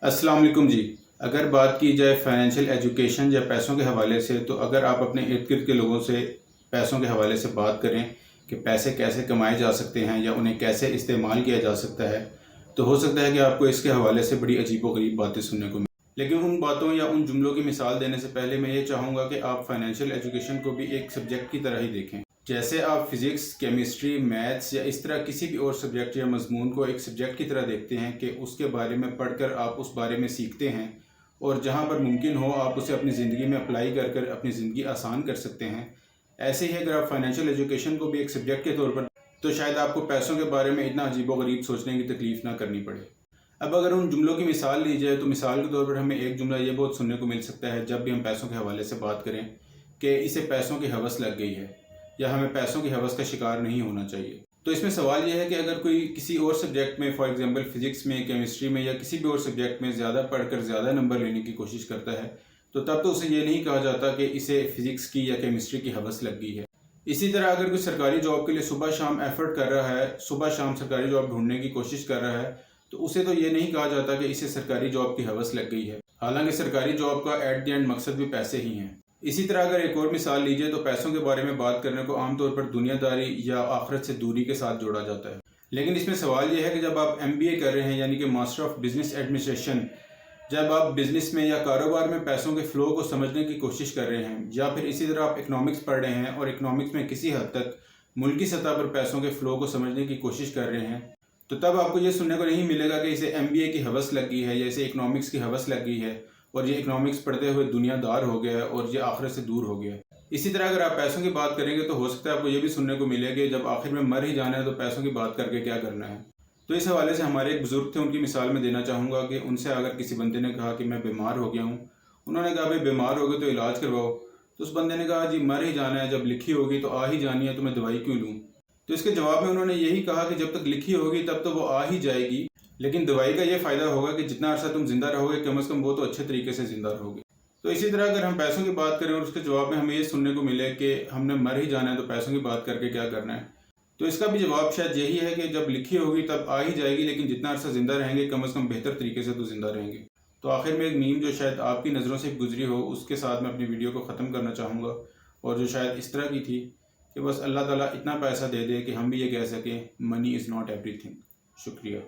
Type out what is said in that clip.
अस्सलाम वालेकुम जी। अगर बात की जाए फाइनेंशियल एजुकेशन या पैसों के हवाले से, तो अगर आप अपने इर्द गिर्द के लोगों से पैसों के हवाले से बात करें कि पैसे कैसे कमाए जा सकते हैं या उन्हें कैसे इस्तेमाल किया जा सकता है, तो हो सकता है कि आपको इसके हवाले से बड़ी अजीब व गरीब बातें सुनने को मिलें। लेकिन उन बातों या उन जुमलों की मिसाल देने से पहले मैं ये चाहूँगा कि आप फाइनेंशियल एजुकेशन को भी एक सब्जेक्ट की तरह ही देखें। जैसे आप फिज़िक्स, केमिस्ट्री, मैथ्स या इस तरह किसी भी और सब्जेक्ट या मजमून को एक सब्जेक्ट की तरह देखते हैं कि उसके बारे में पढ़कर आप उस बारे में सीखते हैं और जहाँ पर मुमकिन हो आप उसे अपनी ज़िंदगी में अप्लाई कर कर अपनी ज़िंदगी आसान कर सकते हैं। ऐसे ही अगर आप फाइनेंशियल एजुकेशन को भी एक सब्जेक्ट के तौर पर, तो शायद आपको पैसों के बारे में इतना अजीब व गरीब सोचने की तकलीफ़ ना करनी पड़े। अब अगर उन जुमलों की मिसाल ली जाए, तो मिसाल के तौर पर हमें एक जुमला ये बहुत सुनने को मिल सकता है जब भी हम पैसों के हवाले से बात करें कि इसे पैसों की हवस लग गई है या हमें पैसों की हवस का शिकार नहीं होना चाहिए। तो इसमें सवाल यह है कि अगर कोई किसी और सब्जेक्ट में, फॉर एग्जांपल फिजिक्स में, केमिस्ट्री में या किसी भी और सब्जेक्ट में ज़्यादा पढ़कर ज़्यादा नंबर लेने की कोशिश करता है, तो तब तो उसे ये नहीं कहा जाता कि इसे फिजिक्स की या केमिस्ट्री की हवस लग गई है। इसी तरह अगर कोई सरकारी जॉब के लिए सुबह शाम एफर्ट कर रहा है, सुबह शाम सरकारी जॉब ढूंढने की कोशिश कर रहा है, तो उसे तो ये नहीं कहा जाता कि इसे सरकारी जॉब की हवस लग गई है। हालांकि सरकारी जॉब का एट द एंड मकसद भी पैसे ही हैं। इसी तरह अगर एक और मिसाल लीजिए, तो पैसों के बारे में बात करने को आमतौर पर दुनियादारी या आखिरत से दूरी के साथ जोड़ा जाता है। लेकिन इसमें सवाल यह है कि जब आप MBA कर रहे हैं, यानी कि मास्टर ऑफ बिजनेस एडमिनिस्ट्रेशन, जब आप बिजनेस में या कारोबार में पैसों के फ्लो को समझने की कोशिश कर रहे हैं, या फिर इसी तरह आप इकोनॉमिक्स पढ़ रहे हैं और इकोनॉमिक्स में किसी हद तक मुल्की सतह पर पैसों के फ्लो को समझने की कोशिश कर रहे हैं, तो तब आपको ये सुनने को नहीं मिलेगा कि इसे MBA की हवस लग गई है या इसे इकोनॉमिक्स की हवस लग गई है और ये इकोनॉमिक्स पढ़ते हुए दुनियादार हो गया है और ये आखिरत से दूर हो गया है। इसी तरह अगर आप पैसों की बात करेंगे, तो हो सकता है आपको ये भी सुनने को मिले कि जब आखिर में मर ही जाना है तो पैसों की बात करके क्या करना है। तो इस हवाले से हमारे एक बुजुर्ग थे, उनकी मिसाल में देना चाहूँगा कि उनसे अगर किसी बंदे ने कहा कि मैं बीमार हो गया हूँ, उन्होंने कहा भाई बीमार हो गए तो इलाज करवाओ, तो उस बंदे ने कहा जी मर ही जाना है, जब लिखी होगी तो आ ही जानी है, तो मैं दवाई क्यों लूँ। तो इसके जवाब में उन्होंने यही कहा कि जब तक लिखी होगी तब तो वो आ ही जाएगी, लेकिन दवाई का ये फ़ायदा होगा कि जितना अर्सा तुम जिंदा रहोगे, कम अज़ कम वो तो अच्छे तरीके से जिंदा रहोगे। तो इसी तरह अगर हम पैसों की बात करें और उसके जवाब में हमें ये सुनने को मिले कि हमने मर ही जाना है तो पैसों की बात करके क्या करना है, तो इसका भी जवाब शायद यही है कि जब लिखी होगी तब आ ही जाएगी, लेकिन जितना अर्सा जिंदा रहेंगे कम अज़ कम बेहतर तरीके से तो जिंदा रहेंगे। तो आखिर में एक मीम जो शायद आपकी नज़रों से गुजरी हो, उसके साथ मैं अपनी वीडियो को ख़त्म करना चाहूँगा, और जो शायद इस तरह की थी कि बस अल्लाह ताला इतना पैसा दे दे कि हम भी ये कह सकें मनी इज़ नॉट एवरीथिंग। शुक्रिया।